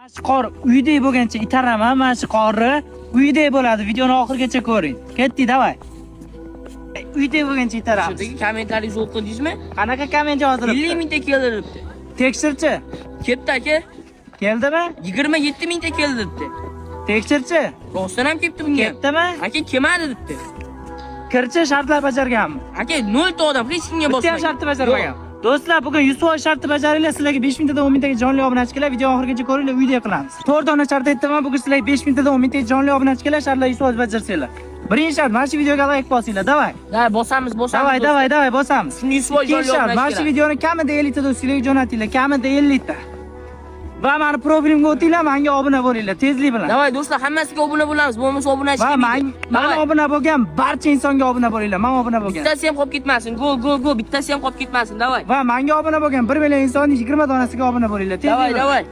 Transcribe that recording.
Mana shu qor uydek bo'lgancha itaraman. Mana shu qorni uydek bo'ladi. Videoni oxirigacha ko'ring. Ketdik, davay. Uydek bo'lgancha itaramiz. Shundagi kommentariy o'qidingizmi? Qanaqa komment yozilibdi? 50 mingta keldi debdi. Tekshirchi. Ketdi aka. Keldimi? 27 mingta keldi debdi. Tekshirchi. Rostdan ham kelibdi bunga. Ketdimi? Aka kelmadi debdi. Kirchi shartlar bajarganmi? Aka 0 ta odam hech kimga Bitta bosmagan. ham shartni bajarmagan. Do'stlar, bugun 100% shartni bajaringlar. Sizlarga 5000 tadan 10 mingtaga jonli obunachi kelar. Video oxirigacha ko'ringlar, uyda qilamiz. 4 dona shart aytdim, bugun sizlarga 5000 tadan 10 mingtaga jonli obunachi kelar. Shartlar 100% bajarsanglar. Birinchi shart, mana shu videoga like bosinglar, davay. Da, bosamiz. Davay, bosamiz. Shuni 100% jonli Ikkinchi shart, obunachi mana shu kelar. videoni kamida 50 ta do'stinglarga jo'natinglar, kamida 50 ta. Va meni profilimga o'tinglar, menga obuna bo'linglar, tezlik bilan. Davay do'stlar, hammasiga obuna bo'lamiz. Bo'lmasa obunachi Va kelmaydi. men obuna bo'lgan barcha insonga obuna bo'linglar. Men obuna bo'lgan. Bittasi ham qolib ketmasin. Go. Bittasi ham qolib ketmasin. Davay. Va menga obuna bo'lgan 1 million insonning 20 donasiga obuna bo'linglar. Davay.